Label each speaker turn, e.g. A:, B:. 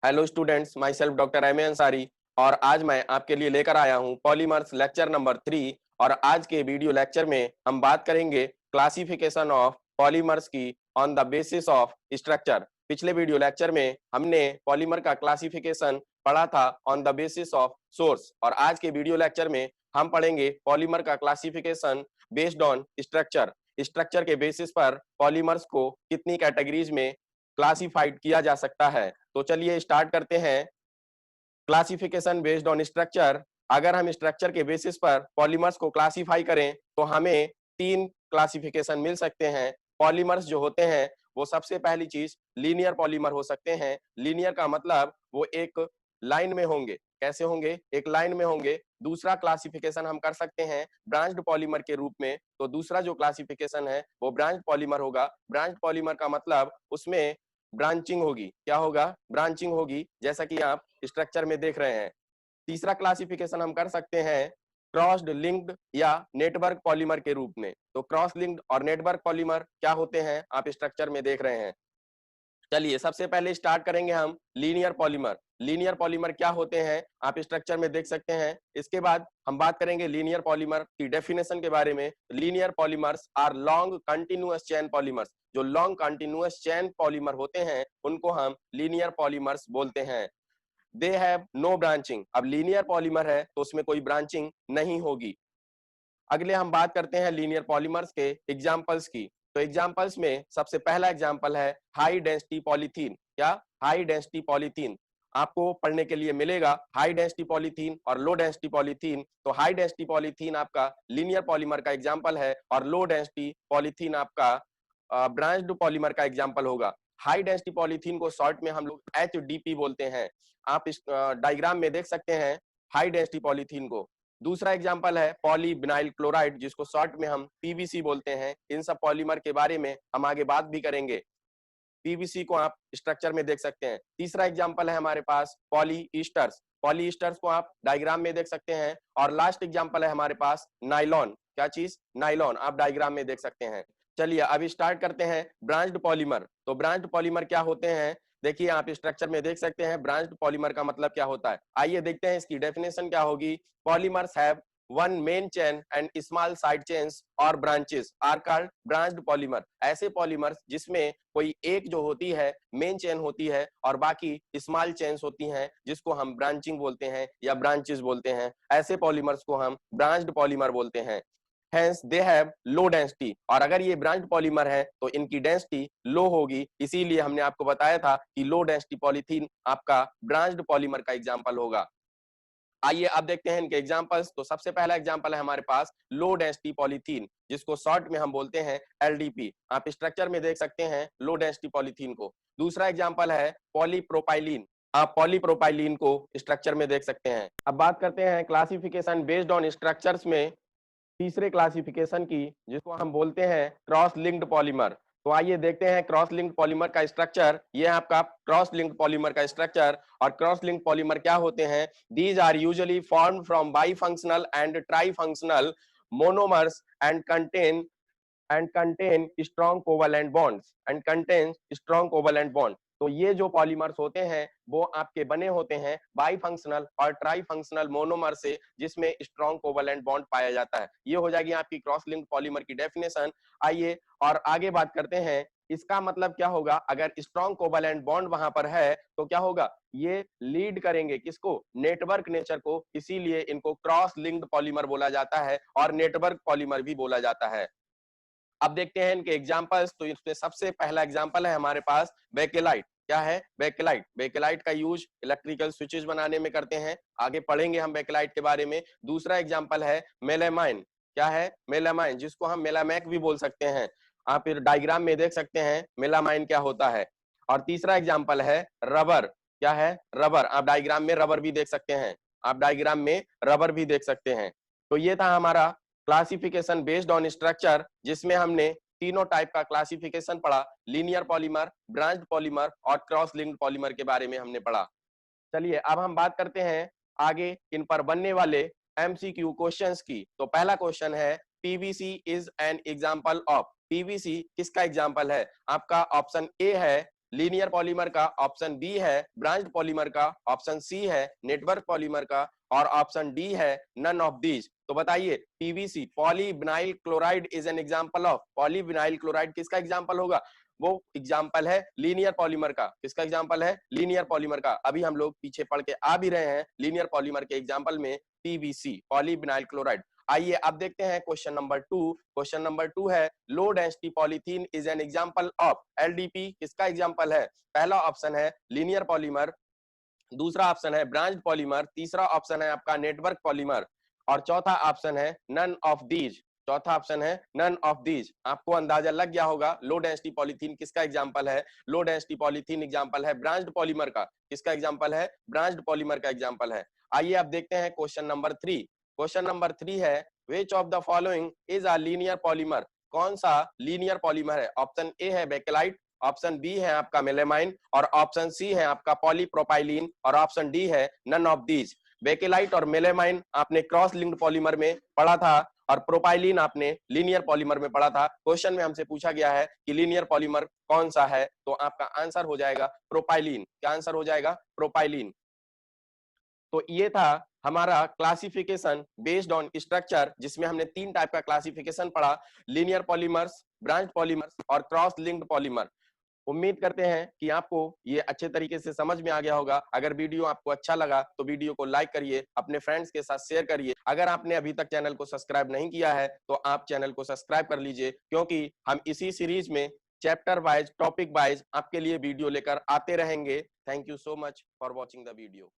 A: Hello students, myself doctor M A Ansari और आज मैं आपके लिए लेकर आया हूं पॉलीमर्स लेक्चर नंबर 3। और आज के वीडियो लेक्चर में हम बात करेंगे क्लासिफिकेशन ऑफ पॉलीमर्स की on the basis of structure. पिछले वीडियो लेक्चर में हमने पॉलीमर का क्लासिफिकेशन पढ़ा था on the basis of source, और आज के वीडियो लेक्चर में हम पढ़ेंगे पॉलीमर का classification based on structure. Structure के बेसिस पर पॉलीमर्स को कितनी कैटेगरीज में क्लासिफाइड किया जा सकता है। तो चलिए स्टार्ट करते हैं क्लासिफिकेशन बेस्ड ऑन स्ट्रक्चर। अगर हम स्ट्रक्चर के बेसिस पर पॉलीमर्स को क्लासिफाई करें तो हमें 3 क्लासिफिकेशन मिल सकते हैं। पॉलीमर्स जो होते हैं वो सबसे पहली चीज लीनियर पॉलीमर हो सकते हैं। लीनियर का मतलब वो एक लाइन में होंगे। कैसे होंगे? एक लाइन में होंगे। दूसरा क्लासिफिकेशन हम कर सकते हैं ब्रांच्ड पॉलीमर के रूप में। तो दूसरा जो क्लासिफिकेशन है वो ब्रांच्ड पॉलीमर होगा। ब्रांच्ड पॉलीमर का मतलब उसमें ब्रांचिंग होगी। क्या होगा? ब्रांचिंग होगी, जैसा कि आप स्ट्रक्चर में देख रहे हैं। तीसरा क्लासिफिकेशन हम कर सकते हैं क्रॉस्ड लिंक्ड या नेटवर्क पॉलीमर के रूप में। तो क्रॉस लिंक्ड और नेटवर्क पॉलीमर क्या होते हैं आप स्ट्रक्चर में देख रहे हैं। चलिए सबसे पहले स्टार्ट करेंगे हम लीनियर पॉलीमर। लीनियर पॉलीमर क्या होते हैं आप स्ट्रक्चर में देख सकते हैं। इसके बाद हम बात करेंगे लीनियर पॉलीमर की डेफिनेशन के बारे में। Linear polymers are long continuous chain polymers. जो लॉन्ग कंटिन्यूअस चेन पॉलीमर होते हैं उनको हम लीनियर पॉलीमर्स बोलते हैं। They have no branching. अब लीनियर पॉलीमर है तो उसमें कोई ब्रांचिंग नहीं होगी। अगले हम बात करते हैं लीनियर पॉलीमर्स के एग्जांपल्स की। तो एग्जांपल्स में सबसे पहला एग्जांपल है हाई डेंसिटी पॉलीथीन। क्या? High density polythene. आपको पढ़ने के लिए मिलेगा हाई डेंसिटी पॉलीथीन और लो डेंसिटी पॉलीथीन। तो हाई डेंसिटी पॉलीथीन आपका लीनियर पॉलीमर का एग्जांपल है और लो डेंसिटी पॉलीथीन आपका ब्रांच्ड पॉलीमर का एग्जांपल होगा। हाई डेंसिटी पॉलीथीन को शॉर्ट में हम लोग HDP बोलते हैं। आप इस डायग्राम में देख सकते हैं हाई डेंसिटी पॉलीथीन को। दूसरा एग्जांपल है पॉलीविनाइल क्लोराइड, जिसको शॉर्ट में हम PVC बोलते हैं। इन सब पॉलीमर के बारे में हम आगे बात भी करेंगे। PVC को आप स्ट्रक्चर में देख सकते हैं। तीसरा एग्जांपल है हमारे पास पॉली ईस्टर्स। पॉली ईस्टर्स को आप डायग्राम में देख सकते हैं। और लास्ट एग्जांपल है हमारे पास नाइलॉन। क्या चीज? नाइलॉन। आप डायग्राम में देख सकते हैं। चलिए अभी स्टार्ट करते हैं ब्रांच्ड पॉलीमर। तो ब्रांच्ड पॉलीमर क्या होते हैं? देखिए आप स्ट्रक्चर में देख सकते हैं ब्रांच्ड पॉलीमर का मतलब क्या होता है। आइए देखते हैं इसकी डेफिनेशन क्या होगी। Polymers have one main chain and small side chains और branches are called branched polymer. ऐसे पॉलीमर्स जिसमें कोई एक जो होती है मेन चेन होती है और बाकी स्मॉल चेन्स होती हैं, जिसको हम ब्रांचिंग बोलते हैं या ब्रांचेस बोलते हैं, ऐसे पॉलीमर्स को हम ब्रांच्ड पॉलीमर बोलते हैं। Hence they have low density। और अगर ये ब्रांच्ड पॉलीमर है तो इनकी डेंसिटी लो होगी। इसीलिए हमने आपको बताया था कि लो डेंसिटी पॉलीथीन आपका ब्रांच्ड पॉलीमर का एग्जांपल होगा। आइए अब देखते हैं इनके एग्जांपल्स। तो सबसे पहला एग्जांपल है हमारे पास लो डेंसिटी पॉलीथीन, जिसको शॉर्ट में हम बोलते हैं LDP। आप स्ट्रक्चर में देख सकते हैं लो डेंसिटी पॉलीथीन को। दूसरा एग्जांपल है पॉलीप्रोपाइलीन। आप पॉलीप्रोपाइलीन को स्ट्रक्चर में देख सकते हैं। अब बात करते हैं क्लासिफिकेशन बेस्ड ऑन स्ट्रक्चर्स में तीसरे क्लासिफिकेशन की, जिसको हम बोलते हैं क्रॉस लिंक्ड पॉलीमर। तो आइए देखते हैं क्रॉस लिंक्ड पॉलीमर का स्ट्रक्चर। ये है आपका क्रॉस लिंक्ड पॉलीमर का स्ट्रक्चर। और क्रॉस लिंक्ड पॉलीमर क्या होते हैं? These are usually formed from bifunctional and trifunctional monomers and contain strong covalent bonds and contain strong covalent bond. तो ये जो पॉलीमर्स होते हैं वो आपके बने होते हैं बाईफंक्शनल और ट्राईफंक्शनल मोनोमर से, जिसमें स्ट्रॉन्ग कोवैलेंट बॉन्ड पाया जाता है। ये हो जाएगी आपकी क्रॉस लिंक्ड पॉलीमर की डेफिनेशन। आइए और आगे बात करते हैं इसका मतलब क्या होगा। अगर स्ट्रॉन्ग कोवैलेंट बॉन्ड वहां पर है तो क्या होगा? ये लीड करेंगे किसको? नेटवर्क नेचर को। इसीलिए इनको क्रॉस लिंक्ड पॉलीमर बोला जाता है और नेटवर्क पॉलीमर भी बोला जाता है। अब देखते हैं इनके एग्जांपल्स। तो इसमें सबसे पहला एग्जांपल है हमारे पास बेकेलाइट। क्या है? बेकेलाइट। बेकेलाइट का यूज इलेक्ट्रिकल स्विचेस बनाने में करते हैं। आगे पढ़ेंगे हम बेकेलाइट के बारे में। दूसरा एग्जांपल है मेलामाइन। क्या है? मेलामाइन, जिसको हम मेलामैक भी बोल सकते हैं। आप डायग्राम में देख सकते हैं मेलामाइन क्या होता है। और तीसरा एग्जांपल है रबर। क्या है? रबर। आप डायग्राम में रबर भी देख सकते हैं। आप डायग्राम में रबर भी देख सकते हैं। तो ये था हमारा क्लासिफिकेशन बेस्ड ऑन स्ट्रक्चर, जिसमें हमने तीनों टाइप का क्लासिफिकेशन पढ़ा। लीनियर पॉलीमर, ब्रांच्ड पॉलीमर और क्रॉस लिंक्ड पॉलीमर के बारे में हमने पढ़ा। चलिए अब हम बात करते हैं आगे इन पर बनने वाले MCQ क्वेश्चंस की। तो पहला क्वेश्चन है PVC is an example of. PVC किसका एग्जांपल है? आपका ऑप्शन ए है लीनियर पॉलीमर का, ऑप्शन बी है ब्रांच्ड पॉलीमर का, ऑप्शन सी है नेटवर्क पॉलीमर का और ऑप्शन डी है नन ऑफ दीज। तो बताइए PVC polyvinyl chloride is an example of, polyvinyl chloride किसका एग्जांपल होगा? वो एग्जांपल है लीनियर पॉलीमर का। किसका एग्जांपल है? लीनियर पॉलीमर का। अभी हम लोग पीछे पढ़ के आ भी रहे हैं लीनियर पॉलीमर के एग्जांपल में पीवीसी पॉलीविनाइल क्लोराइड। आइए अब देखते हैं क्वेश्चन नंबर 2। क्वेश्चन नंबर 2 है low density polythene is an example of, LDP किसका एग्जांपल है? पहला ऑप्शन है लीनियर पॉलीमर, दूसरा ऑप्शन है ब्रांच्ड पॉलीमर, तीसरा ऑप्शन है आपका नेटवर्क पॉलीमर और चौथा ऑप्शन है नन ऑफ दीज। चौथा ऑप्शन है नन ऑफ दीज। आपको अंदाजा लग गया होगा लो डेंसिटी पॉलीथीन किसका एग्जांपल है। लो डेंसिटी पॉलीथीन एग्जांपल है ब्रांच्ड पॉलीमर का। किसका एग्जांपल है? ब्रांच्ड पॉलीमर का एग्जांपल है। आइए अब देखते हैं क्वेश्चन नंबर 3। क्वेश्चन नंबर 3 है which of the following is a linear polymer, कौन सा लीनियर पॉलीमर है? ऑप्शन ए है बेकेलाइट, ऑप्शन बी है आपका मेलेमाइन और ऑप्शन सी है आपका पॉलीप्रोपाइलीन और ऑप्शन डी है नन ऑफ दीज। बेकेलाइट और मेलेमाइन आपने क्रॉस लिंक्ड पॉलीमर में पढ़ा था और प्रोपाइलीन आपने लीनियर पॉलीमर में पढ़ा था। क्वेश्चन में हमसे पूछा गया है कि लीनियर पॉलीमर कौन सा है, तो आपका आंसर हो जाएगा प्रोपाइलीन। क्या आंसर हो जाएगा? प्रोपाइलीन। तो ये था हमारा क्लासिफिकेशन बेस्ड ऑन स्ट्रक्चर, जिसमें हमने 3 टाइप का क्लासिफिकेशन पढ़ा, लीनियर पॉलीमर्स, ब्रांच पॉलीमर्स और क्रॉस लिंक्ड पॉलीमर। उम्मीद करते हैं कि आपको ये अच्छे तरीके से समझ में आ गया होगा। अगर वीडियो आपको अच्छा लगा तो वीडियो को लाइक करिए, अपने फ्रेंड्स के साथ शेयर करिए। अगर आपने अभी तक चैनल को सब्सक्राइब नहीं किया है तो आप चैनल को सब्सक्राइब कर लीजिए, क्योंकि हम इसी सीरीज में चैप्टर वाइज, टॉपिक वाइज आपके लिए वीडियो लेकर आते रहेंगे। Thank you so much for watching the video.